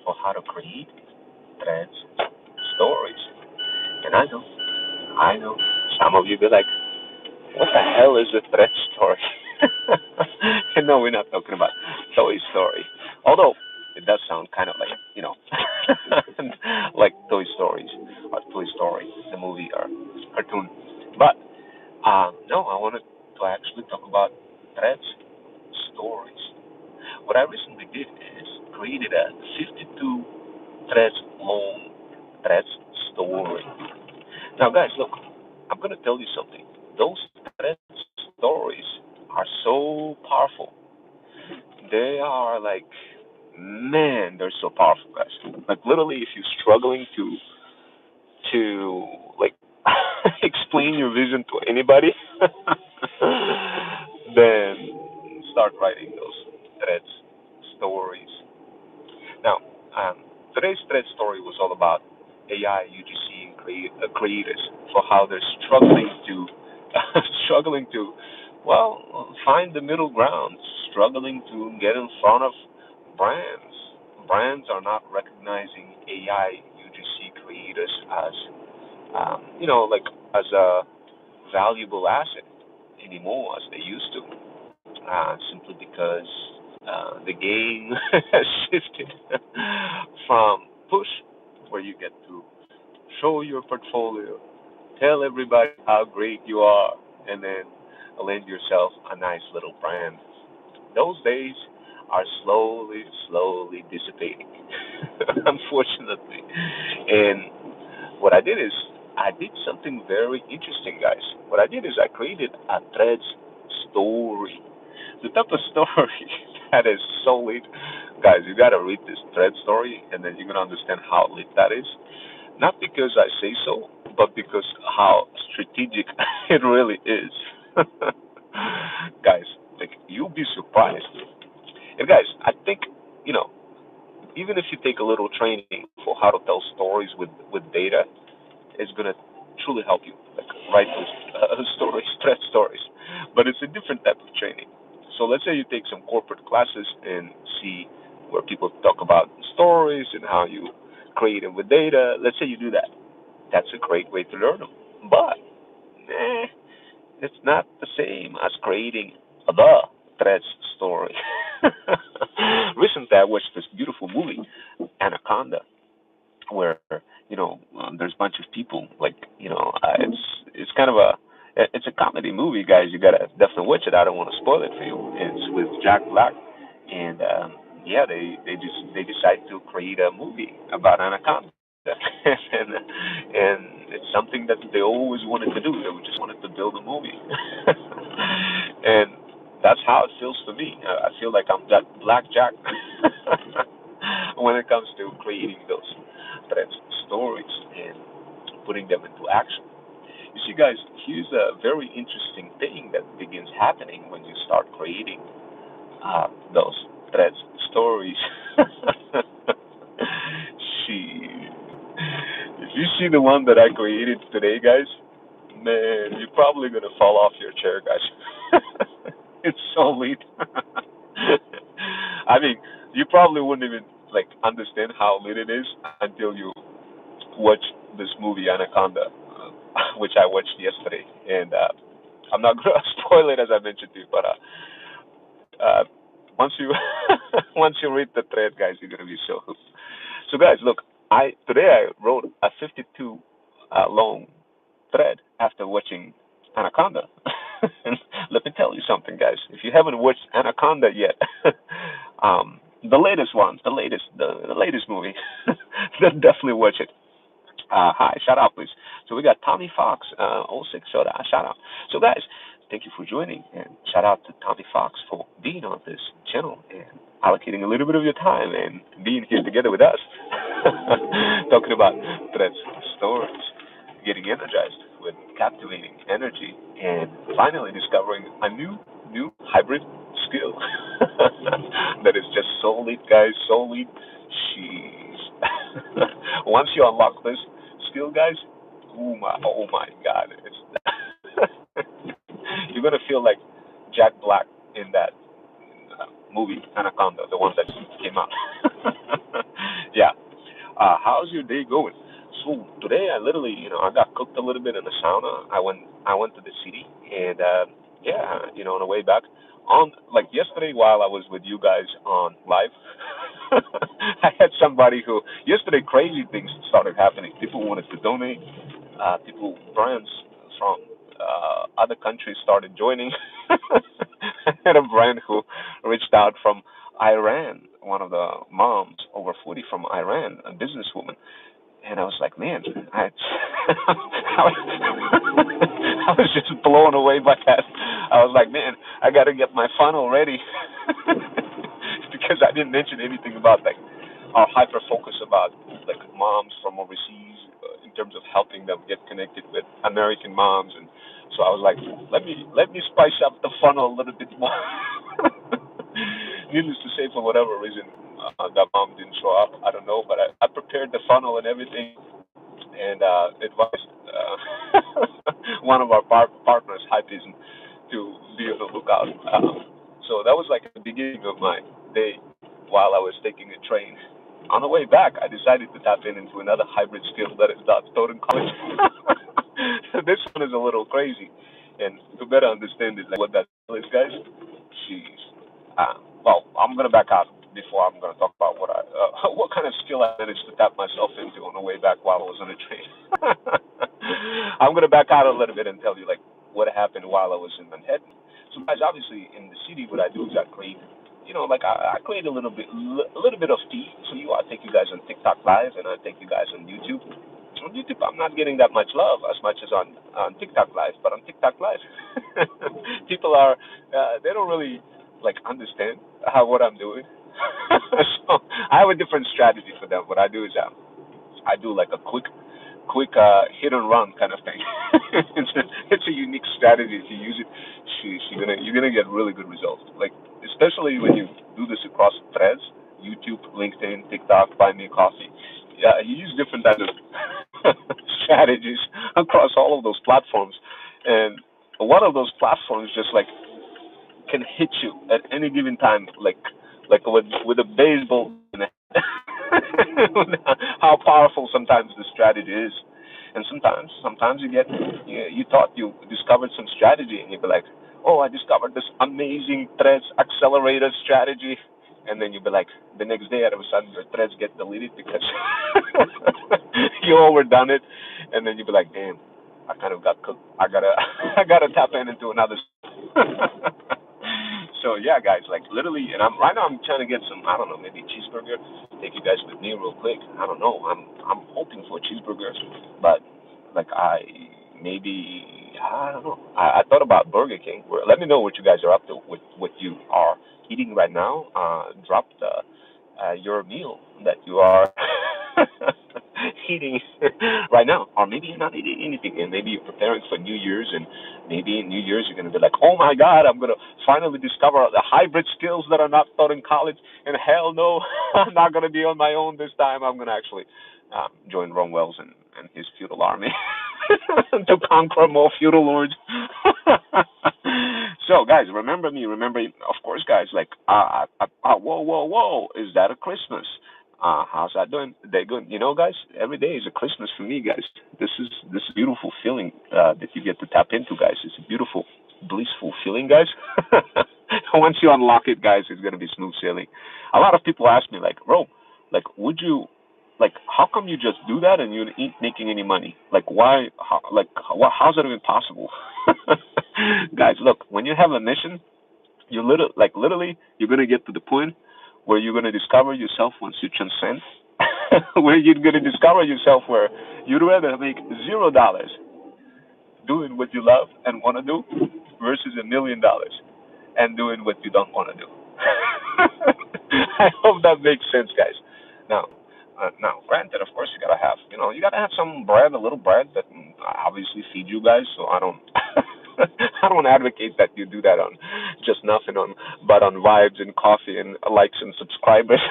for how to create threads, stories. And I know, some of you be like, what the hell is a thread story? And no, we're not talking about Toy Story. Although it does sound kind of like, like Toy Stories or Toy Story, the movie or cartoon. But no, I wanted to actually talk about threads stories. What I recently did is created a 52 threads long threads story. Now, guys, look, I'm going to tell you something. Those thread stories are so powerful. They are like, man, they're so powerful, guys. Like, literally, if you're struggling to like explain your vision to anybody, then start writing those threads stories. Now, today's thread story was all about AI, UGC, and creators for how they're struggling to struggling to find the middle ground, struggling to get in front of brands. Brands are not recognizing AI UGC creators as like as a valuable asset anymore as they used to, simply because the game has shifted from push, where you get to show your portfolio, tell everybody how great you are, and then land yourself a nice little brand. Those days are slowly dissipating, unfortunately. And what I did is I did something very interesting, guys. What I did is I created a threads story. The type of story that is so lit. Guys, you gotta read this thread story and then you're gonna understand how lit that is. Not because I say so, but because how strategic it really is. Guys, like you'll be surprised. And guys, I think, you know, even if you take a little training for how to tell stories with data, it's gonna truly help you, like write those stories, thread stories. But it's a different type of training. So let's say you take some corporate classes and see where people talk about stories and how you create it with data. Let's say you do that. That's a great way to learn them. But it's not the same as creating the threads story. Recently, I watched this beautiful movie, Anaconda, where there's a bunch of people like it's kind of it's a comedy movie, guys. You gotta definitely watch it. I don't want to spoil it for you. It's with Jack Black, and yeah, they decide to create a movie about Anaconda, and it's something that they always wanted to do. They just wanted to build a movie, and that's how it feels to me. I feel like I'm that Black Jack when it comes to creating those thread stories and putting them into action. You see, guys, here's a very interesting thing that begins happening when you start creating those threads stories. She, if you see the one that I created today, guys, man, you're probably gonna fall off your chair, guys. It's so lit. I mean, you probably wouldn't even like understand how lit it is until you watch this movie Anaconda, which I watched yesterday, and I'm not gonna spoil it as I mentioned to you, but once you once you read the thread, guys, you're gonna be so hooked. So, guys, look, I today I wrote a 52 long thread after watching Anaconda. And let me tell you something, guys. If you haven't watched Anaconda yet, the latest one, the latest movie, then definitely watch it. Hi, shout out, please. So we got Tommy Fox, oh 06, shout out. So, guys, thank you for joining, and shout out to Tommy Fox for being on this channel and allocating a little bit of your time and being here together with us, talking about threads, stories, getting energized with captivating energy, and finally discovering a new hybrid skill that is just so lit, guys, so lit. Jeez. Once you unlock this skill, guys, oh my God, it's you're gonna feel like Jack Black in that movie Anaconda, the one that came out. how's your day going? So today I literally, I got cooked a little bit in the sauna. I went to the city, and yeah, on the way back, on like yesterday while I was with you guys on live, I had somebody who yesterday crazy things started happening. People wanted to donate. Brands from other countries started joining. I had a brand who reached out from Iran, one of the moms over 40 from Iran, a businesswoman. And I was like, man, I was just blown away by that. I was like, man, I got to get my funnel ready because I didn't mention anything about like our hyper focus about like moms from overseas in terms of helping them get connected with American moms, and so I was like, let me spice up the funnel a little bit more. Needless to say, for whatever reason, that mom didn't show up. I don't know, but I prepared the funnel and everything, and advised one of our partners, Hypeism, to be on the lookout. So that was like the beginning of my day while I was taking a train. On the way back, I decided to tap into another hybrid skill that is not taught in college. This one is a little crazy, and to better understand it, like what that is, guys. Jeez. Well, I'm gonna back out before I'm gonna talk about what kind of skill I managed to tap myself into on the way back while I was on the train. I'm gonna back out a little bit and tell you like what happened while I was in Manhattan. So guys, obviously in the city, what I do is I create, like I create a little bit of tea. So I take you guys on TikTok Live and I take you guys on YouTube. On YouTube, I'm not getting that much love as much as on TikTok Live, but on TikTok Live, people are they don't really like understand what I'm doing. So I have a different strategy for them. What I do is I do like a quick hit and run kind of thing. It's a unique strategy. If you use it, you're gonna get really good results. Like especially when you do this across threads, YouTube, LinkedIn, TikTok, Buy Me a Coffee. Yeah, you use different types of strategies across all of those platforms, and one of those platforms just like can hit you at any given time, like with a baseball in the head. How powerful sometimes the strategy is, and sometimes you thought you discovered some strategy, and you'd be like, oh, I discovered this amazing threads accelerator strategy, and then you'd be like, the next day, all of a sudden, your threads get deleted because you overdone it, and then you'd be like, damn, I kind of got cooked. I gotta tap into another. So yeah, guys, like literally, and right now I'm trying to get some, I don't know, maybe cheeseburger. Take you guys with me real quick. I don't know. I'm hoping for cheeseburgers, but like I don't know. I thought about Burger King. Let me know what you guys are up to, what you are eating right now. Drop your meal that you are eating right now, or maybe you're not eating anything, and maybe you're preparing for New Year's, and maybe in New Year's you're going to be like, oh my God, I'm going to finally discover the hybrid skills that are not taught in college, and hell no, I'm not going to be on my own this time. I'm going to actually join Romwell's and his feudal army to conquer more feudal lords. So, guys, remember me. Remember, of course, guys, like, whoa, whoa, whoa, is that a Christmas? How's that doing? They good. Guys, every day is a Christmas for me, guys. This beautiful feeling that you get to tap into, guys. It's a beautiful, blissful feeling, guys. Once you unlock it, guys, it's gonna be smooth sailing. A lot of people ask me, like, bro, like, would you, like, how come you just do that and you ain't making any money? Like, why? How's that even possible? Guys, look, when you have a mission, literally, you're gonna get to the point where you're gonna discover yourself once you transcend. Where you're gonna discover yourself where you'd rather make $0 doing what you love and want to do versus $1 million and doing what you don't want to do. I hope that makes sense, guys. Now, granted, of course, you gotta have some bread, a little bread that obviously feed you guys. So I don't, I don't advocate that you do that on just nothing but on vibes and coffee and likes and subscribers.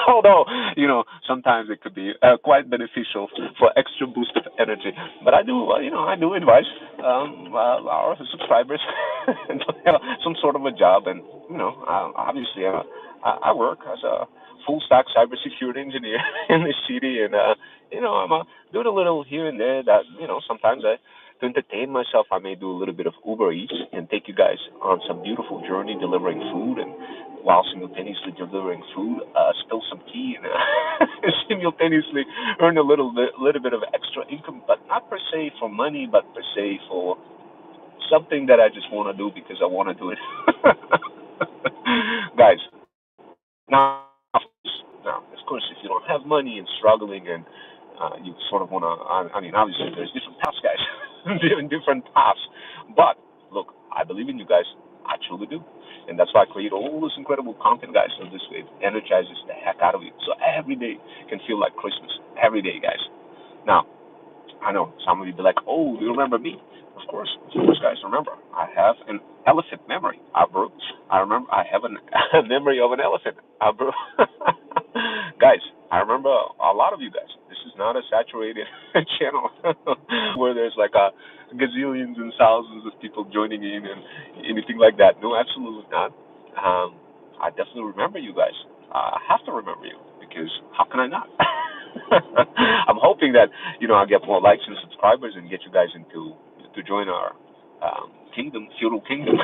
Although, sometimes it could be quite beneficial for extra boost of energy. But I do, I do advise our subscribers to have some sort of a job, and obviously, I work as a full stack cybersecurity engineer in the city, and I'm doing a little here and there that sometimes I. To entertain myself, I may do a little bit of Uber Eats and take you guys on some beautiful journey delivering food, and while simultaneously delivering food, spill some tea and simultaneously earn a little bit of extra income, but not per se for money, but per se for something that I just want to do because I want to do it. Guys, now, of course, if you don't have money and struggling and you sort of want to, I mean, obviously there's different paths, guys, different paths. But look, I believe in you guys. I truly do. And that's why I create all this incredible content, guys, so this way it energizes the heck out of you. So every day can feel like Christmas. Every day, guys. Now, I know some of you be like, "Oh, do you remember me?" Of course, guys. Remember, I have an elephant memory. I remember. I have a memory of an elephant. Guys, I remember a lot of you guys. This is not a saturated channel where there's like a gazillions and thousands of people joining in and anything like that. No, absolutely not. I definitely remember you guys. I have to remember you because how can I not? I'm hoping that I'll get more likes and subscribers and get you guys to join our feudal kingdom,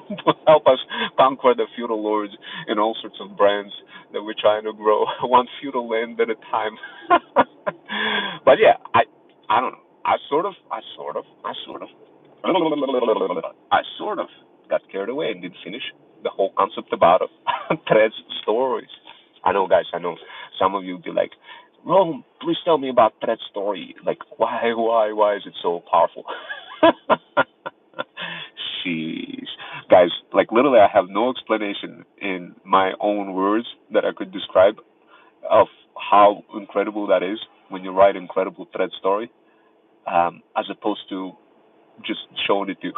to help us conquer the feudal lords and all sorts of brands that we're trying to grow, one feudal land at a time. But yeah, I don't know. I sort of got carried away and didn't finish the whole concept about threads stories. I know, guys. I know some of you be like, Rome, please tell me about thread story. Like, why is it so powerful? Jeez, guys. Like, literally, I have no explanation in my own words that I could describe of how incredible that is when you write incredible thread story, as opposed to just showing it to you.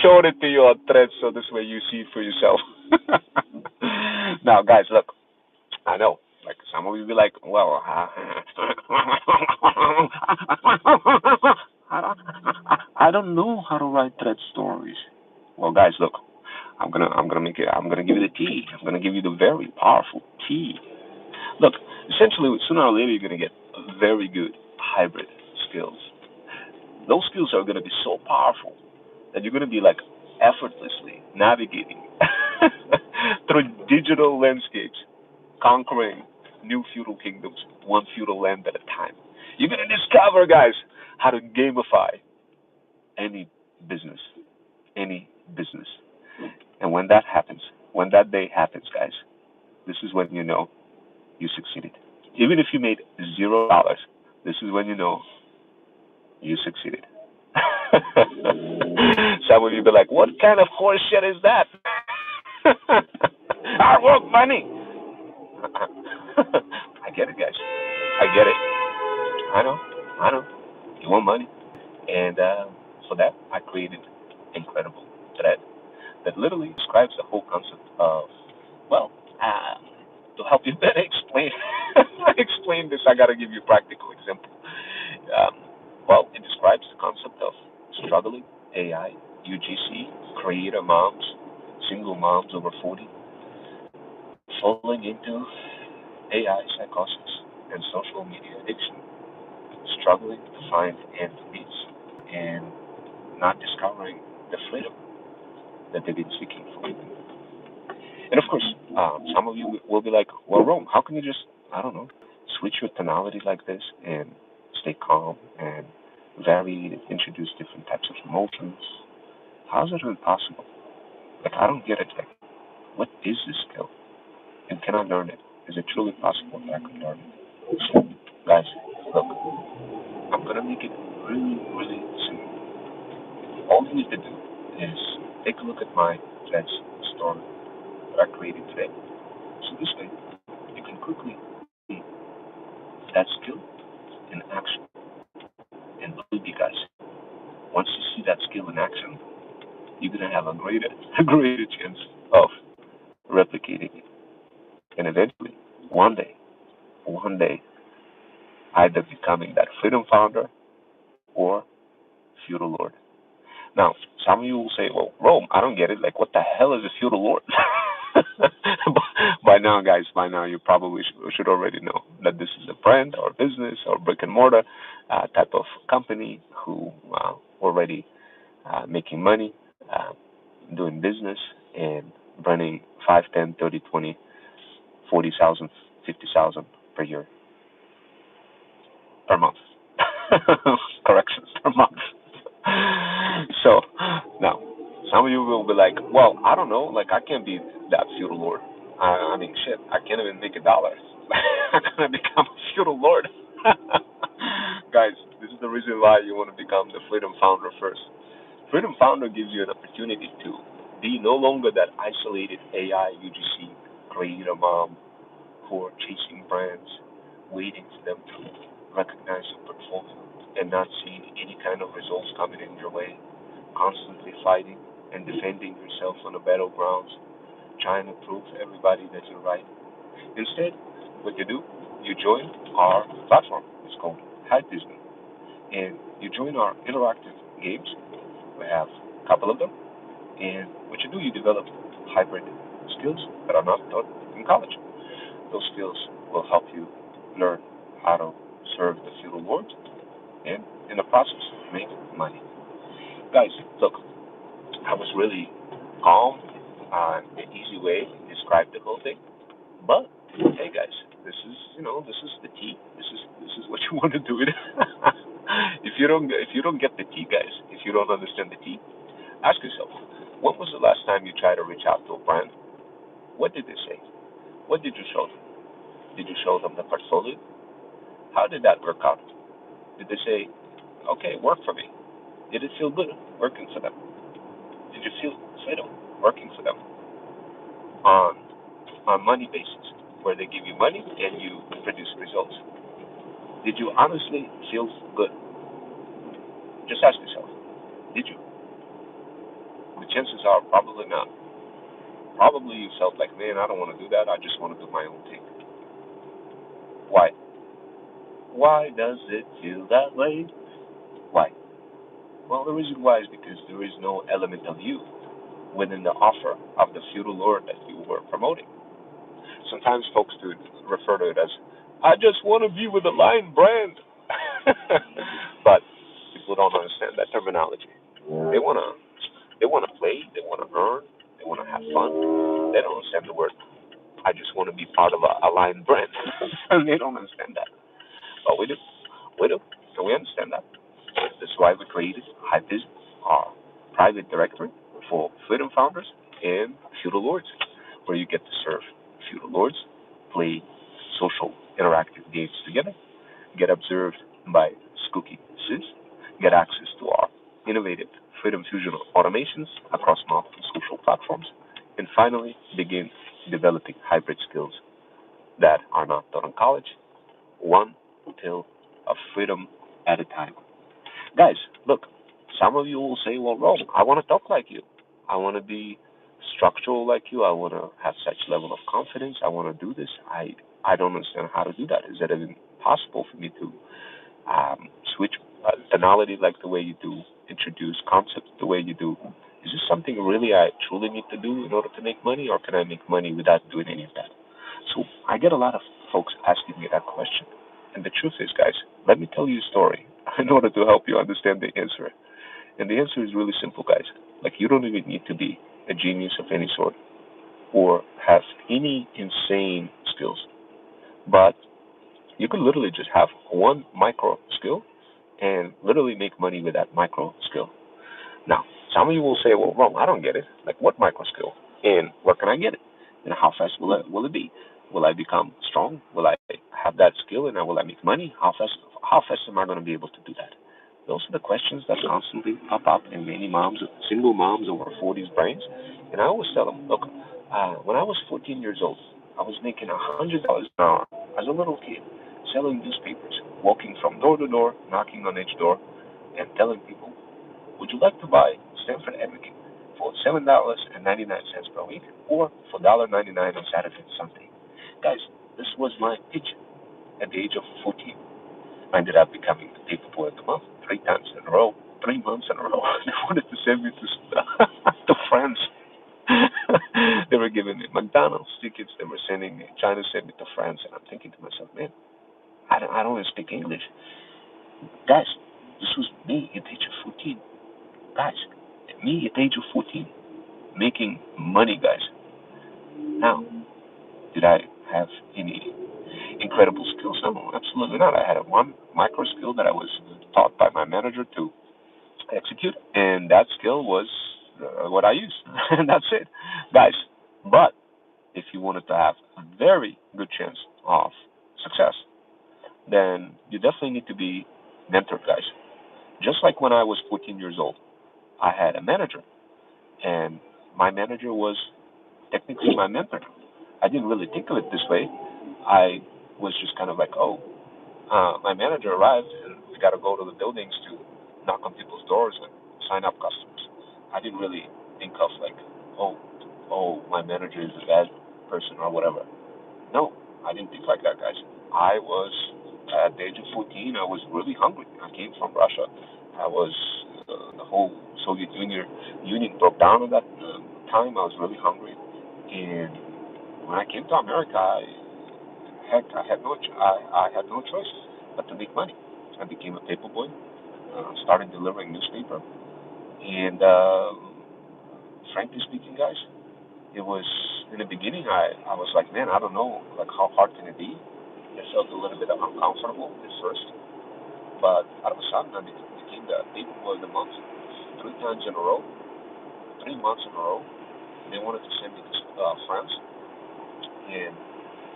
Showing it to you on thread so this way you see it for yourself. Now, guys, look, I know, like some of you be like, well, I don't know how to write thread stories. Well, guys, look, I'm gonna give you the tea. I'm gonna give you the very powerful tea. Look, essentially, sooner or later, you're gonna get very good hybrid skills. Those skills are gonna be so powerful that you're gonna be like effortlessly navigating through digital landscapes, conquering new feudal kingdoms, one feudal land at a time. You're going to discover, guys, how to gamify any business, any business. And when that happens, when that day happens, guys, this is when you know you succeeded. Even if you made $0, this is when you know you succeeded. Some of you be like, what kind of horse shit is that? Hard work, money. I get it, guys. I get it. I know. You want money. And for that, I created Incredible Thread that literally describes the whole concept of, well, to help you better explain this, I got to give you a practical example. Um, well, it describes the concept of struggling AI, UGC, creator moms, single moms over 40, falling into AI psychosis and social media addiction, struggling to find end peace, and not discovering the freedom that they've been seeking for. And of course, some of you will be like, well, Rome, how can you just, I don't know, switch your tonality like this and stay calm and vary, introduce different types of emotions? How is it even possible? Like, I don't get it. Like, what is this skill? And can I learn it? Is it truly possible that I could learn it? So, guys, look, I'm going to make it really, really simple. All you need to do is take a look at my threads story that I created today. So this way, you can quickly see that skill in action. And believe me, guys, once you see that skill in action, you're going to have a greater chance of replicating it. And eventually, one day, either becoming that freedom founder or feudal lord. Now, some of you will say, well, Rome, I don't get it. Like, what the hell is a feudal lord? By now, guys, by now you probably should already know that this is a brand or business or brick and mortar type of company who already making money, doing business, and burning 5, 10, 30, 20, 40,000, 50,000 per year, per month. Corrections, per month. So now, some of you will be like, well, I don't know, like I can't be that feudal lord. I mean, shit, I can't even make $1. I'm gonna become a feudal lord. Guys, this is the reason why you want to become the Freedom Founder first. Freedom Founder gives you an opportunity to be no longer that isolated AI UGC creator mom who are chasing brands, waiting for them to recognize your portfolio and not seeing any kind of results coming in your way, constantly fighting and defending yourself on the battlegrounds, trying to prove to everybody that you're right. Instead, what you do, you join our platform. It's called Hype Business. And you join our interactive games. We have a couple of them. And what you do, you develop hybrid skills that are not taught in college. Those skills will help you learn how to serve the feudal lords and, in the process, make money. Guys, look, I was really calm, an easy way to describe the whole thing. But hey, guys, this is the tea. This is what you want to do it. If you don't get the tea, guys, if you don't understand the tea, ask yourself, when was the last time you tried to reach out to a brand? What did they say? What did you show them? Did you show them the portfolio? How did that work out? Did they say, okay, work for me? Did it feel good working for them? Did you feel freedom working for them on money basis, where they give you money and you produce results? Did you honestly feel good? Just ask yourself, did you? The chances are probably not. Probably you felt like, man, I don't want to do that. I just want to do my own thing. Why? Why does it feel that way? Why? Well, the reason why is because there is no element of you within the offer of the feudal lord that you were promoting. Sometimes folks do refer to it as, I just want to be with a lion brand. But people don't understand that terminology. They want to play, they want to earn, they want to have fun. They don't understand the word. I just want to be part of a lion brand. And they don't understand that. But we do. We do. And we understand that. That's why we created HiveBiz, our private directory for freedom founders and feudal lords, where you get to serve feudal lords, play social interactive games together, get observed by Skooky Sis, get access to our innovative Freedom Fusion automations across multiple social platforms, and finally begin developing hybrid skills that are not taught in college, one till of freedom at a time. Guys, look, some of you will say, well, Rome, I want to talk like you. I want to be structural like you. I want to have such level of confidence. I want to do this. I don't understand how to do that. Is it even possible for me to switch tonality like the way you do, introduce concepts the way you do? Is this something really I truly need to do in order to make money, or can I make money without doing any of that? So I get a lot of folks asking me that question. And the truth is, guys, let me tell you a story in order to help you understand the answer. And the answer is really simple, guys. Like, you don't even need to be a genius of any sort or have any insane skills. But you could literally just have one micro skill and literally make money with that micro skill. Now, some of you will say, well, Ron, I don't get it. Like, what micro skill? And where can I get it? And how fast will it be? Will I become strong? Will I have that skill and will I make money? How fast am I going to be able to do that? Those are the questions that constantly pop up in many moms, single moms over 40s brains. And I always tell them, look, when I was 14 years old, I was making $100 an hour as a little kid, selling newspapers, walking from door to door, knocking on each door, and telling people, would you like to buy Stanford Advocate for $7.99 per week or for $1.99 on Saturday and Sunday? Guys, this was my pitch at the age of 14. I ended up becoming the paper boy of the month 3 times in a row, 3 months in a row. They wanted to send me to, to France. They were giving me McDonald's tickets. They were sending me, trying to send me to France. And I'm thinking to myself, man, I don't even speak English. Guys, this was me at the age of 14. Guys, me at the age of 14, making money, guys. Now, did I have any incredible skills? No, absolutely not. I had a one micro skill that I was taught by my manager to execute, and that skill was what I used, and that's it, guys. But if you wanted to have a very good chance of success, then you definitely need to be mentored, guys. Just like when I was 14 years old, I had a manager, and my manager was technically my mentor. I didn't really think of it this way. I was just kind of like, oh, my manager arrived, and we got to go to the buildings to knock on people's doors and sign up customers. I didn't really think of like, oh, my manager is a bad person or whatever. No, I didn't think like that, guys. I was at the age of 14. I was really hungry. I came from Russia. I was the whole Soviet Union broke down at that time. I was really hungry, and when I came to America, I had no choice but to make money. I became a paper boy. Started delivering newspaper, and frankly speaking, guys, it was in the beginning. I was like, man, I don't know, like how hard can it be? I felt a little bit uncomfortable at first, but all of a sudden I became the paper boy of the month 3 times in a row, 3 months in a row. They wanted to send me to France, and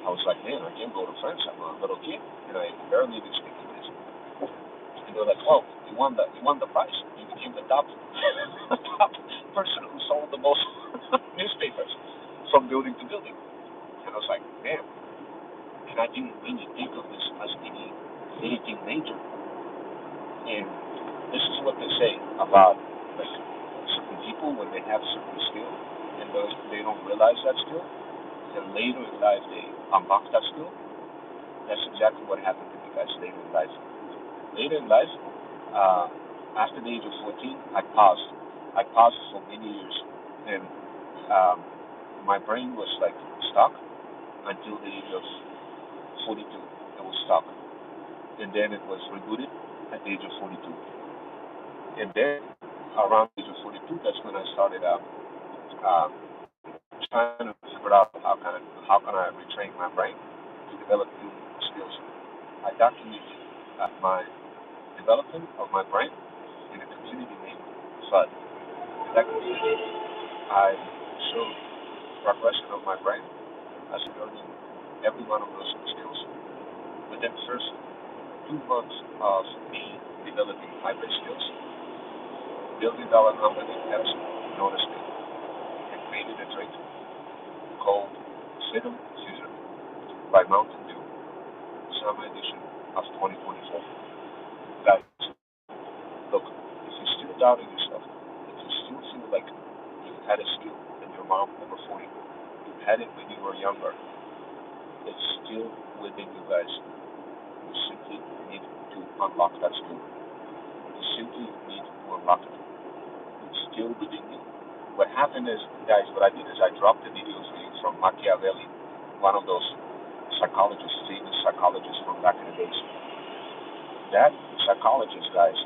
I was like, man, I can't go to France. I'm a little kid, and I barely even speak English. And they're like, well, you won the prize. You became the top top person who sold the most newspapers from building to building. And I was like, man. And I didn't really think of this as anything major. And this is what they say about like certain people when they have certain skill and they don't realize that skill. And later in life they unlock that skill. That's exactly what happened to me guys later in life. Later in life, after the age of 14, I paused. I paused for many years, and my brain was like stuck until the age of 42. It was stuck, and then it was rebooted at the age of 42. And then around the age of 42, that's when I started uh, trying to figure out how can I retrain my brain to develop new skills. I documented my development of my brain in a community named FUD. In that community, I showed progression of my brain as learning every one of those skills. Within the first 2 months of me developing hybrid skills, billion-dollar company has noticed me and created a drink called Cinnamon Fusion by Mountain Dew, summer edition of 2024. Guys, look, if you're still doubting yourself, if you still feel like you had a skill and your mom over 40, you had it when you were younger, it's still within you guys. You simply need to unlock that skill. You simply need to unlock it. It's still within you. What happened is, guys, what I did is I dropped the video for you from Machiavelli, one of those psychologists, famous psychologists from back in the days. That psychologist, guys,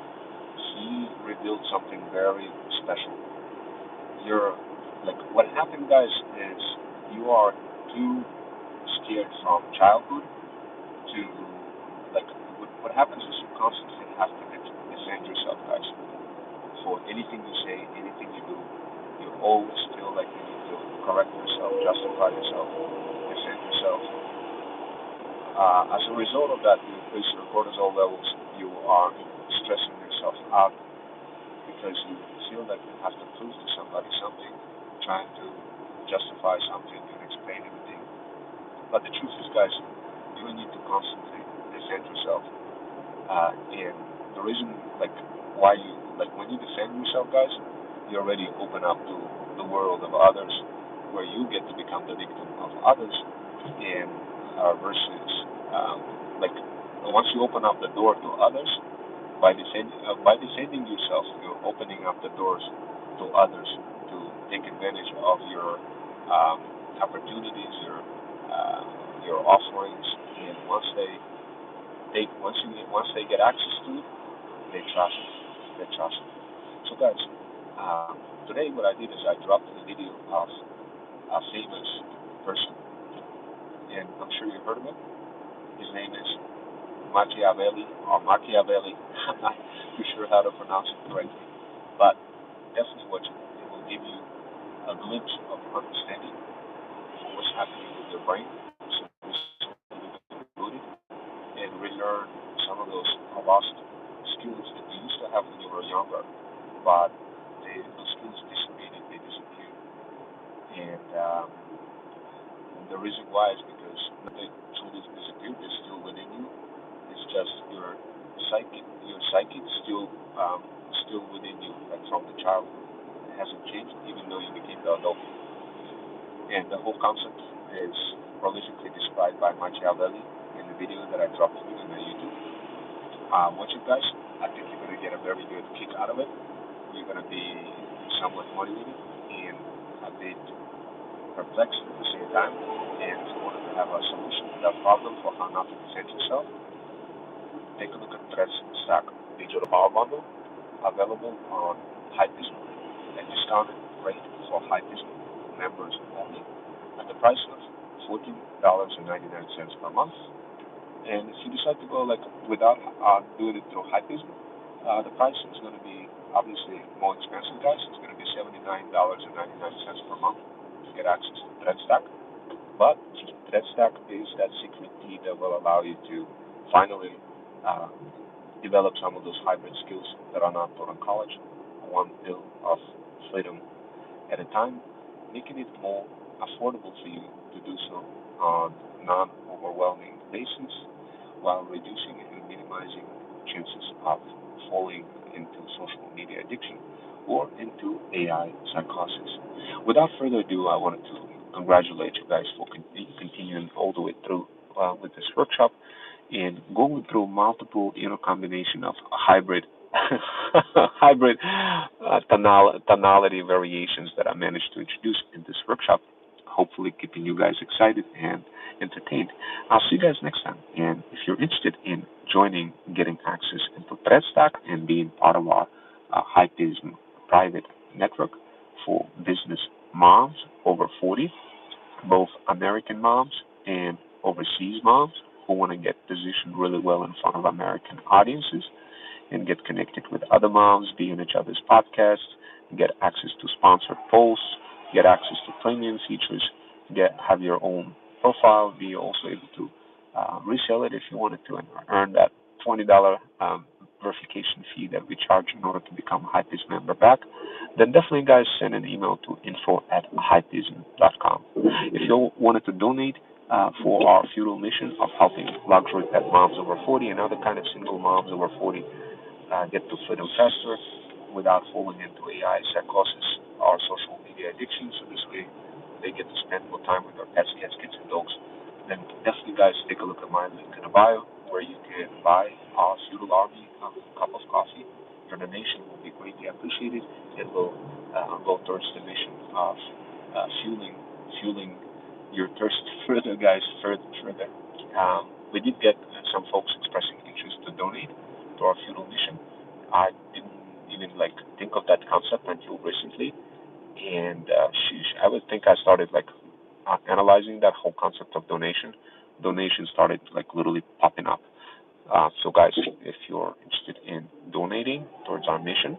he revealed something very special. You're like what happened, guys, is you are too scared from childhood to like what happens is you constantly have to defend yourself, guys. For anything you say, anything you do, you always feel like you need to correct yourself, justify yourself, defend yourself. As a result of that, you increase your cortisol levels. You are stressing yourself out because you feel like you have to prove to somebody something, trying to justify something and explain everything. But the truth is, guys, you need to constantly defend yourself. And the reason, like, why you, like, when you defend yourself, guys, you already open up to the world of others, where you get to become the victim of others, and versus, like, once you open up the door to others, by defending yourself, you're opening up the doors to others to take advantage of your um, opportunities, your offerings, and once they get access to it, they trust it. They trust it. So guys, today what I did is I dropped a video of a famous person, and I'm sure you heard of him. His name is Machiavelli or Machiavelli. I'm not too sure how to pronounce it correctly, but definitely watch it. It will give you a glimpse of understanding what's happening with your brain, so rooted, and relearn some of those lost skills that you used to have when you were younger, but those skills dissipated, they disappeared, and the reason why is because they truly disappeared. They're still within you. It's just your psyche still within you, like from the childhood. It hasn't changed, even though you became the adult. And the whole concept is prolifically described by Machiavelli in the video that I dropped to you in the YouTube. Watch it, guys. I think you're going to get a very good kick out of it. You're going to be somewhat motivated and a bit perplexed at the same time. And if you wanted to have a solution to that problem for how not to present yourself, take a look at Threads Stack Digital Power Bundle, available on Hypeism, a discounted rate for Hypeism members only, at the price of $14.99 per month. And if you decide to go like without doing it through Hypeism, the price is going to be obviously more expensive, guys. It's going to be $79.99 per month to get access to ThreadStack. But ThreadStack is that secret key that will allow you to finally uh, develop some of those hybrid skills that are not taught in college, one pill of freedom at a time, making it more affordable for you to do so on non-overwhelming basis while reducing and minimizing chances of falling into social media addiction or into AI psychosis. Without further ado, I wanted to congratulate you guys for continuing all the way through with this workshop and going through multiple combination of hybrid hybrid tonality variations that I managed to introduce in this workshop, hopefully keeping you guys excited and entertained. I'll see you guys next time. And if you're interested in joining, getting access into ThreadStack and being part of our Hypeism private network for business moms over 40, both American moms and overseas moms who want to get positioned really well in front of American audiences and get connected with other moms, be in each other's podcasts, get access to sponsored posts, get access to premium features, have your own profile, be also able to resell it if you wanted to, and earn that $20 verification fee that we charge in order to become a Hypeism member back, then definitely, guys, send an email to info@hypeism.com. If you wanted to donate for our feudal mission of helping luxury pet moms over 40 and other kind of single moms over 40 get to freedom faster without falling into AI psychosis or social media addiction, so this way they get to spend more time with their pets, cats, kids, and dogs, then definitely, guys, take a look at my link in the bio where you can buy our feudal army a cup of coffee. Your donation will be greatly appreciated. It will go towards the mission of fueling your thirst further, guys, further. We did get some folks expressing interest to donate to our feudal mission. I didn't even think of that concept until recently, and I would think I started analyzing that whole concept of donation. Donations started literally popping up. So guys, if you're interested in donating towards our mission,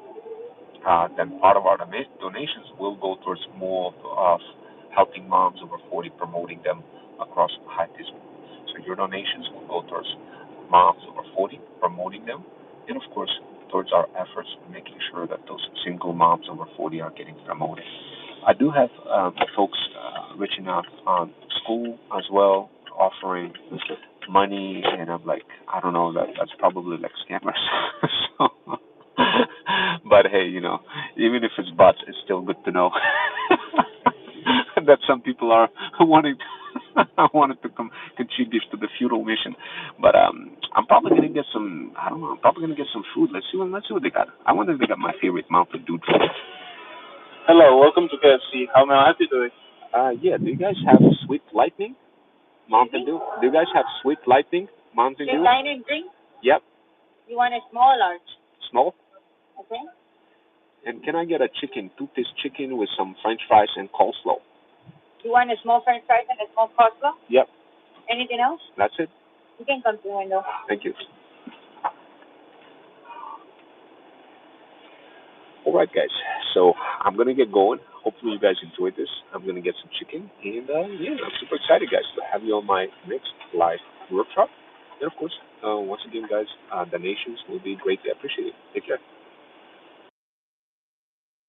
then part of our donations will go towards more of helping moms over 40, promoting them across Hypeism. So your donations will go towards moms over 40, promoting them, and of course towards our efforts making sure that those single moms over 40 are getting promoted. I do have folks reaching out on school as well, offering money, and I'm like, I don't know, that's probably scammers. So, but hey, even if it's bots, it's still good to know that some people are wanting wanted to contribute to the feudal mission. But I'm probably gonna get some. I don't know. I'm probably gonna get some food. Let's see what they got. I wonder if they got my favorite Mountain Dew drink. Hello, welcome to KFC. How may I help you today? Yeah. Do you guys have Sweet Lightning Mountain Excuse Dew? Do you guys have Sweet Lightning Mountain Your Dew? dine-in drink? Yep. You want a small or large? Small. Okay. And can I get a chicken, two-piece chicken with some French fries and coleslaw? You want a small french fries and a small coleslaw? Yep. Anything else? That's it. You can come to the window. Thank you. All right, guys. So I'm gonna get going. Hopefully, you guys enjoyed this. I'm gonna get some chicken, and yeah, I'm super excited, guys, to have you on my next live workshop. And of course, once again, guys, donations will be greatly appreciated. Take care.